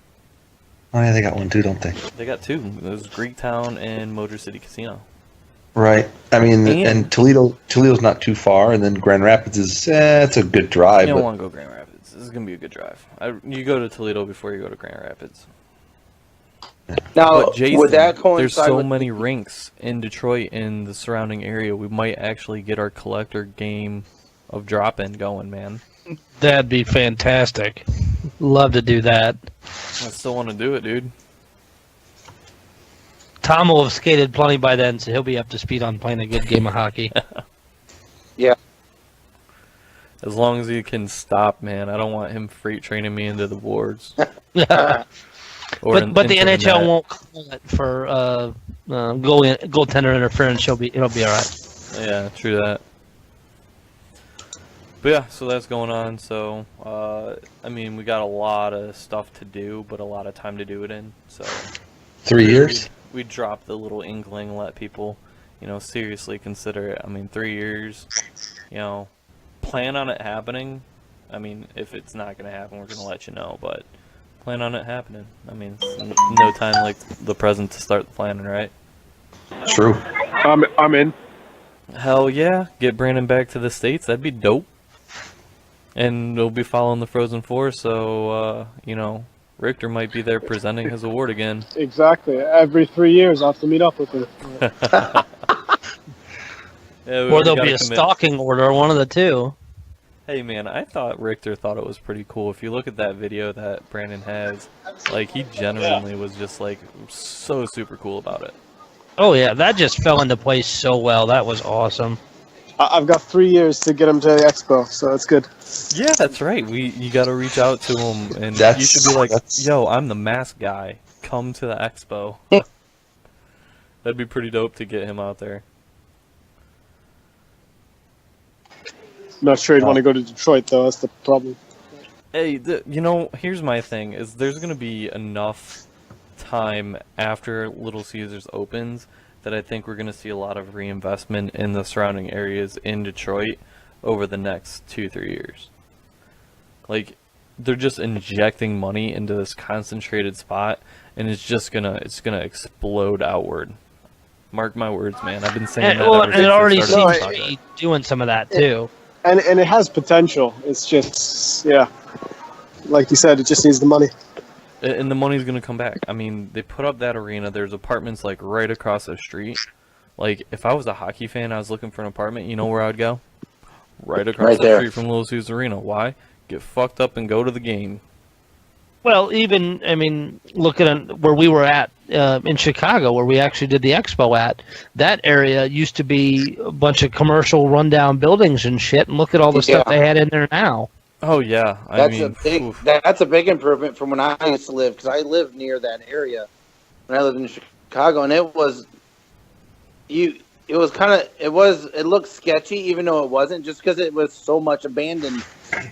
F: Oh yeah, they got one too, don't they?
D: They got two. There's Greektown and Motor City Casino.
F: Right. I mean, and Toledo's not too far, and then Grand Rapids is it's a good drive.
D: You don't want to go Grand Rapids. This is gonna be a good drive. You go to Toledo before you go to Grand Rapids.
H: Now,
D: Jason,
H: would that coincide
D: there's so
H: with
D: many rinks in Detroit and the surrounding area. We might actually get our collector game of drop-in going, man.
G: That'd be fantastic. Love to do that.
D: I still want to do it, dude.
G: Tom will have skated plenty by then, so he'll be up to speed on playing a good game of hockey.
H: Yeah.
D: As long as he can stop, man. I don't want him freight training me into the boards.
G: But the NHL won't call it for goaltender interference. It'll be all right.
D: Yeah, true that. But yeah, so that's going on. So we got a lot of stuff to do, but a lot of time to do it in. So
F: 3 years.
D: We dropped the little inkling, let people, seriously consider it. 3 years. Plan on it happening. If it's not going to happen, we're going to let you know. But plan on it happening. It's no time like the present to start the planning, right?
F: True.
I: I'm in.
D: Hell yeah. Get Brandon back to the States. That'd be dope. And we'll be following the Frozen Four, so, Richter might be there presenting his award again.
I: Exactly. Every 3 years, I'll have to meet up with her.
D: Yeah,
G: or there'll be a stalking order, one of the two.
D: Hey, man, I thought Richter thought it was pretty cool. If you look at that video that Brandon has, he genuinely was just, so super cool about it.
G: Oh, yeah, that just fell into place so well. That was awesome.
I: I've got 3 years to get him to the expo, so it's good.
D: Yeah, that's right. You got to reach out to him, and you should be like, "Yo, I'm the mask guy. Come to the expo." That'd be pretty dope to get him out there.
I: Not sure he'd want to go to Detroit, though. That's the problem.
D: Hey, here's my thing: is there's gonna be enough time after Little Caesars opens that I think we're going to see a lot of reinvestment in the surrounding areas in Detroit over the next 2-3 years. Like, they're just injecting money into this concentrated spot, and it's gonna explode outward. Mark my words, man. I've been saying that ever
G: And
D: since
G: it already
D: they started
G: seems
D: the
G: to
D: project.
G: be doing some of that too.
I: And it has potential. It's just, yeah, like you said, it just needs the money.
D: And the money's gonna come back. I mean, they put up that arena. There's apartments like right across the street. Like, if I was a hockey fan, I was looking for an apartment. You know where I'd go? Right across
H: Right
D: the
H: there.
D: street from Little Caesars Arena. Why? Get fucked up and go to the game.
G: Well, even I mean, looking at where we were at in Chicago, where we actually did the expo at, that area used to be a bunch of commercial rundown buildings and shit. And look at all the stuff
H: Yeah.
G: they had in there now.
D: Oh yeah, I
H: That's
D: mean,
H: a big.
D: oof.
H: That's a big improvement from when I used to live, because I lived near that area when I lived in Chicago, and it was It was kind of. It looked sketchy, even though it wasn't, just because it was so much abandoned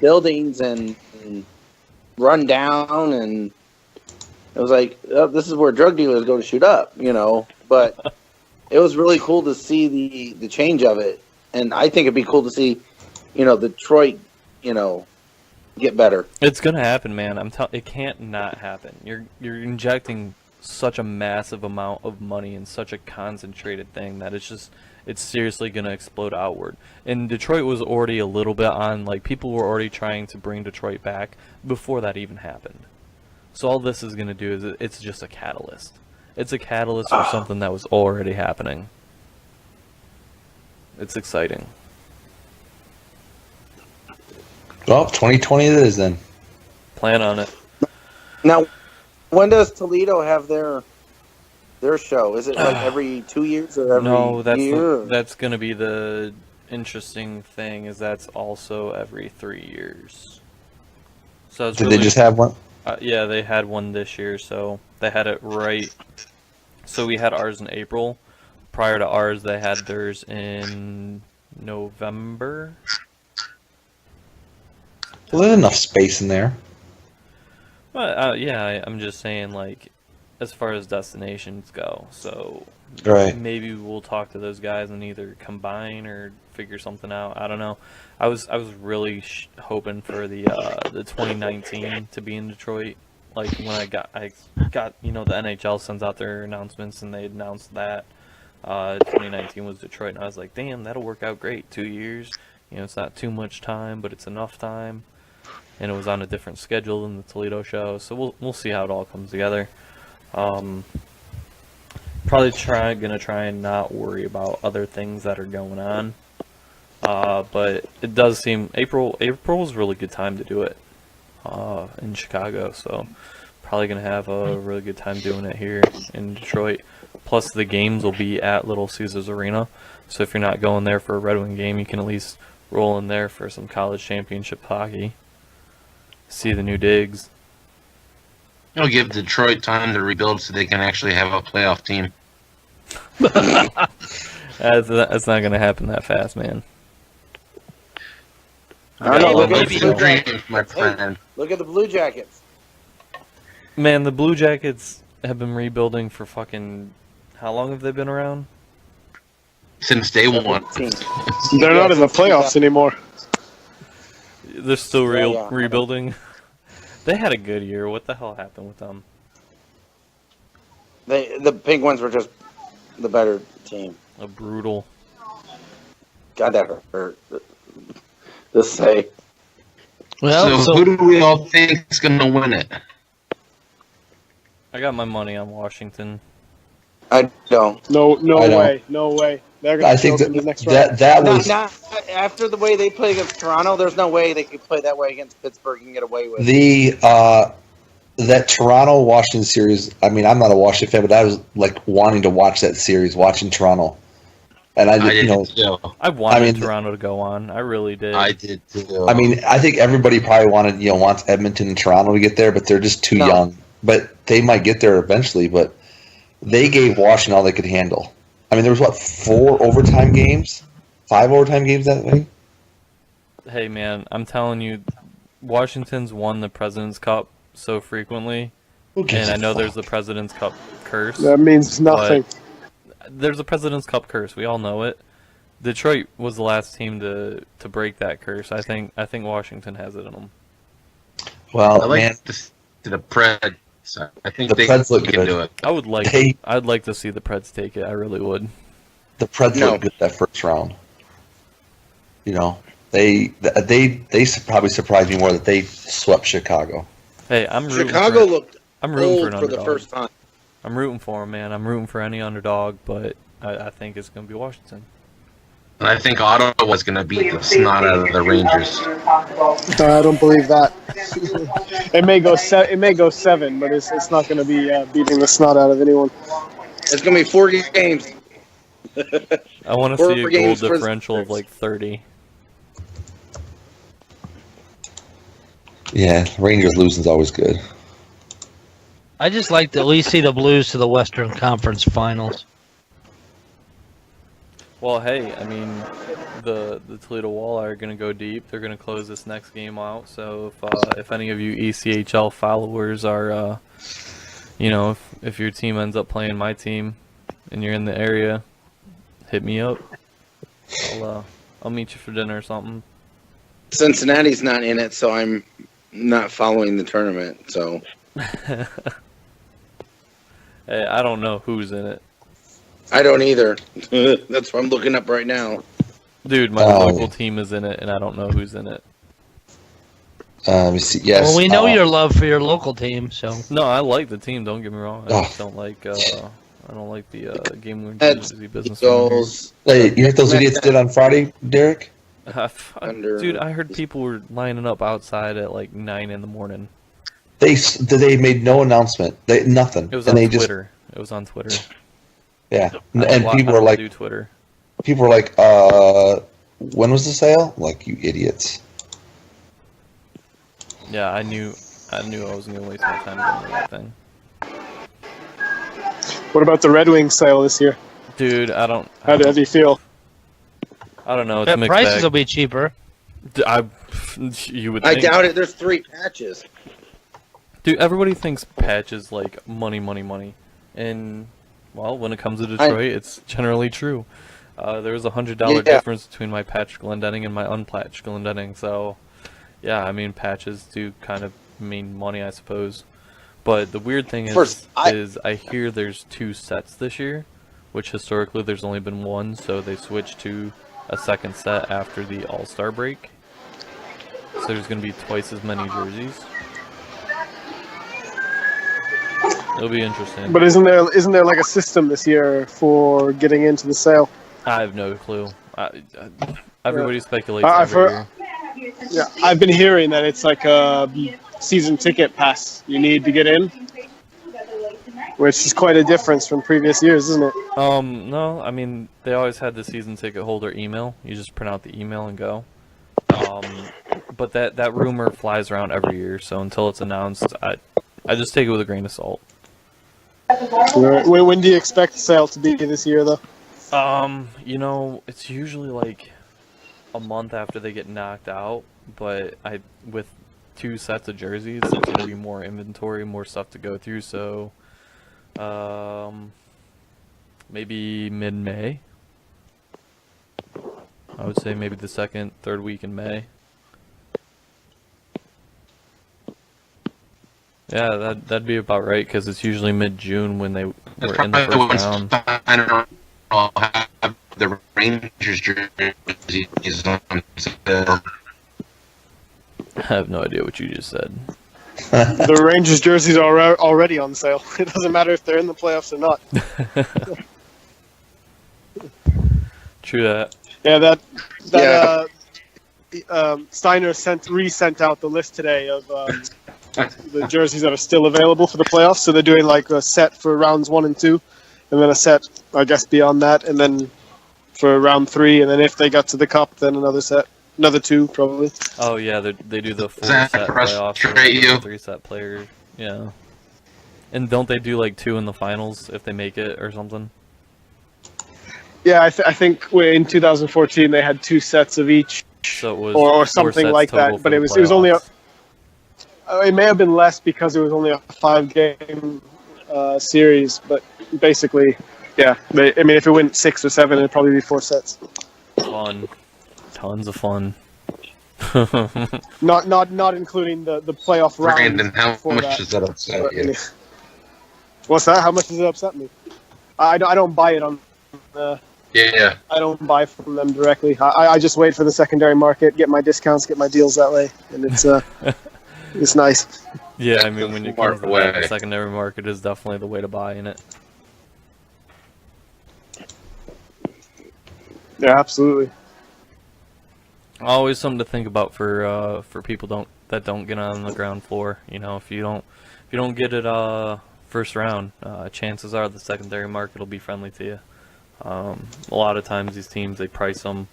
H: buildings and run down, and it was like, oh, this is where drug dealers go to shoot up, But it was really cool to see the change of it, and I think it'd be cool to see, Detroit, get better.
D: It's gonna happen, man. It can't not happen. You're injecting such a massive amount of money in such a concentrated thing that it's seriously gonna explode outward. And Detroit was already a little bit on, like, people were already trying to bring Detroit back before that even happened. So all this is gonna do is it's just a catalyst. It's a catalyst for something that was already happening. It's exciting.
F: Well, 2020 it is then.
D: Plan on it.
H: Now, when does Toledo have their show? Is it like every 2 years or every
D: No,
H: year?
D: that's going to be the interesting thing, is that's also every 3 years. So it's
F: Did they just have one?
D: yeah, they had one this year, so they had it right. So we had ours in April. Prior to ours, they had theirs in November.
F: Well, there's enough space in there.
D: Well, yeah, I'm just saying, like, as far as destinations go. So
F: Right.
D: maybe we'll talk to those guys and either combine or figure something out. I don't know. I was really hoping for the 2019 to be in Detroit. Like, when I got the NHL sends out their announcements and they announced that 2019 was Detroit, and I was like, damn, that'll work out great. 2 years, it's not too much time, but it's enough time. And it was on a different schedule than the Toledo show, so we'll see how it all comes together. Probably gonna try and not worry about other things that are going on. But it does seem April is a really good time to do it in Chicago, so probably gonna have a really good time doing it here in Detroit. Plus the games will be at Little Caesars Arena, so if you're not going there for a Red Wing game, you can at least roll in there for some college championship hockey. See the new digs.
E: It'll give Detroit time to rebuild so they can actually have a playoff team.
D: That's not gonna happen that fast, man.
H: I don't know. Look at
E: Maybe
H: the
E: the
H: Blue
E: dreams,
H: Jackets.
E: my friend.
H: Look at the Blue Jackets.
D: Man, the Blue Jackets have been rebuilding for fucking... How long have they been around?
E: Since day one.
I: They're not in the playoffs anymore.
D: They're still
H: Yeah.
D: rebuilding. They had a good year. What the hell happened with them?
H: The Penguins were just the better team.
D: A brutal.
H: God, that hurt. Just say.
G: Well,
E: So who do we all think is going to win it?
D: I got my money on Washington.
H: I don't.
I: No
F: I don't.
I: way. No way. They're going
F: I
I: to
F: think
I: choke in the next round.
F: that was
H: Not after the way they play against Toronto. There's no way they could play that way against Pittsburgh and get away with it.
F: the that Toronto Washington series. I mean, I'm not a Washington fan, but I was like wanting to watch that series, watching Toronto, and I
E: I
F: did,
E: did too.
D: I wanted
F: mean,
D: Toronto to go on. I really did.
E: I did too.
F: I mean, I think everybody probably wants Edmonton and Toronto to get there, but they're just too
H: No.
F: young. But they might get there eventually. But they gave Washington all they could handle. I mean, there was 5 overtime games that way.
D: Hey, man, I'm telling you, Washington's won the President's Cup so frequently,
F: Who gives
D: and I
F: a
D: know
F: fuck?
D: there's the President's Cup curse.
I: That means nothing.
D: there's a President's Cup curse. We all know it. Detroit was the last team to break that curse. I think Washington has it in them.
F: Well,
E: I like
F: man,
E: the Preds. I think
F: the Preds look
E: can
F: good.
E: do it.
D: I'd like to see the Preds take it. I really would.
F: The Preds look good that first round. You know, they probably surprised me more that they swept Chicago.
D: Hey, I'm rooting
H: Chicago looked
D: I'm rooting for
H: old
D: an
H: for the
D: underdog.
H: first time.
D: I'm rooting for him, man. I'm rooting for any underdog, but I think it's going to be Washington.
E: And I think Ottawa's going to beat the snot out of the Rangers.
I: I don't believe that. It may go 7, but it's not going to be beating the snot out of anyone.
H: It's going to be 4 games.
D: I want to see a goal differential of like 30.
F: Yeah, Rangers losing is always good.
G: I just like to at least see the Blues to the Western Conference Finals.
D: Well, hey, I mean, the Toledo Walleye are going to go deep. They're going to close this next game out. So if any of you ECHL followers are, if your team ends up playing my team and you're in the area, hit me up. I'll meet you for dinner or something.
H: Cincinnati's not in it, so I'm not following the tournament. So.
D: Hey, I don't know who's in it.
H: I don't either. That's what I'm looking up right now.
D: Dude, my local team is in it, and I don't know who's in it.
F: Yes.
G: Well, we know your love for your local team, so.
D: No, I like the team. Don't get me wrong. I just don't like. I don't like the GameWorn.us business.
F: Hey, you know what those idiots did on Friday, Derek?
D: Dude, I heard people were lining up outside at like 9 in the morning.
F: They made no announcement. Nothing.
D: It was on Twitter. It was on Twitter.
F: Yeah, and people were like,
D: Twitter.
F: People were like, when was the sale? Like, you idiots.
D: Yeah, I knew I was gonna waste my time doing that thing.
I: What about the Red Wings sale this year?
D: Dude, How
I: do you feel?
D: I don't know. It's a mixed
G: prices
D: bag.
G: will be cheaper.
D: You would.
H: I
D: think.
H: doubt it. There's 3 patches.
D: Dude, everybody thinks patch is like money, and well, when it comes to Detroit, it's generally true. There was $100 difference between my patched Glendenning and my unpatched Glendenning, so yeah, I mean patches do kind of mean money, I suppose. But the weird thing is I hear there's 2 sets this year, which historically there's only been 1, so they switched to a second set after the All-Star break. So there's going to be twice as many jerseys. It'll be interesting.
I: But isn't there like a system this year for getting into the sale?
D: I have no clue. Everybody speculates
I: I've
D: every
I: heard,
D: year.
I: Yeah, I've been hearing that it's like a season ticket pass you need to get in, which is quite a difference from previous years, isn't it?
D: No, I mean they always had the season ticket holder email. You just print out the email and go. But that rumor flies around every year, so until it's announced, I just take it with a grain of salt.
I: Right. When do you expect the sale to be this year, though?
D: It's usually like a month after they get knocked out, but with 2 sets of jerseys, it's gonna be more inventory, more stuff to go through, so maybe mid-May. I would say maybe the 2nd, 3rd week in May. Yeah, that'd be about right, because it's usually mid-June when they were in the first round.
E: I'll have the Rangers jerseys on sale.
D: I have no idea what you just said.
I: The Rangers jerseys are already on sale. It doesn't matter if they're in the playoffs or not.
D: True that.
I: Yeah, Steiner resent out the list today of the jerseys that are still available for the playoffs. So they're doing like a set for rounds 1 and 2, and then a set, I guess, beyond that, and then for round 3, and then if they got to the cup, then another set, another 2 probably.
D: Oh yeah, they do the 4-set playoffs for 3-set players. Yeah. And don't they do like 2 in the finals if they make it or something?
I: Yeah, I think in 2014 they had 2 sets of each,
D: so it was
I: or something like that. But it was only it may have been less because it was only a 5-game series. But basically, Yeah, but, I mean, if it went 6 or 7, it'd probably be 4 sets.
D: Fun. Tons of fun.
I: Not including the playoff round.
E: Brandon, how
I: before
E: much
I: that.
E: does that upset you?
I: What's that? How much does it upset me? I don't buy it on.
E: Yeah.
I: I don't buy from them directly. I just wait for the secondary market, get my discounts, get my deals that way, and it's it's nice.
D: Yeah, I mean, when you
E: Smart
D: come to that,
E: way.
D: the secondary market is definitely the way to buy in it.
I: Yeah, absolutely.
D: Always something to think about for people that don't get on the ground floor. You know, if you don't get it first round, chances are the secondary market will be friendly to you. A lot of times these teams, they price them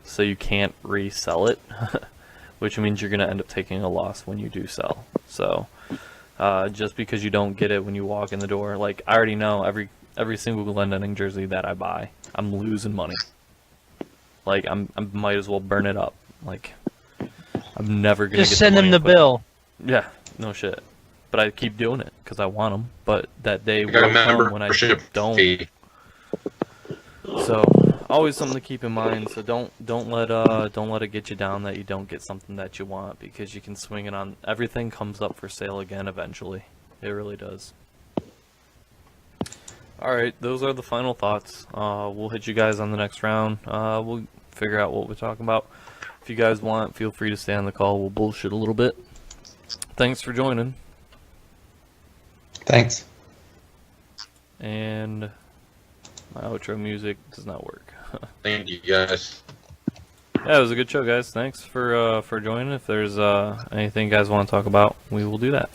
D: so you can't resell it, which means you're going to end up taking a loss when you do sell. So just because you don't get it when you walk in the door, like I already know every single Glendenning jersey that I buy, I'm losing money. Like I might as well burn it up. Like I'm never gonna
G: Just
D: get
G: send
D: the
G: them
D: money
G: the
D: I put-
G: bill.
D: Yeah, no shit. But I keep doing it because I want them. But that day
E: I got a
D: will come when I
E: membership
D: don't.
E: fee.
D: So always something to keep in mind. So don't let it get you down that you don't get something that you want, because you can swing it on. Everything comes up for sale again eventually. It really does. All right, those are the final thoughts. We'll hit you guys on the next round. We'll figure out what we're talking about. If you guys want, feel free to stay on the call. We'll bullshit a little bit. Thanks for joining.
F: Thanks.
D: And my outro music does not work.
E: Thank you, guys.
D: Yeah, it was a good show, guys. Thanks for joining. If there's anything you guys want to talk about, we will do that.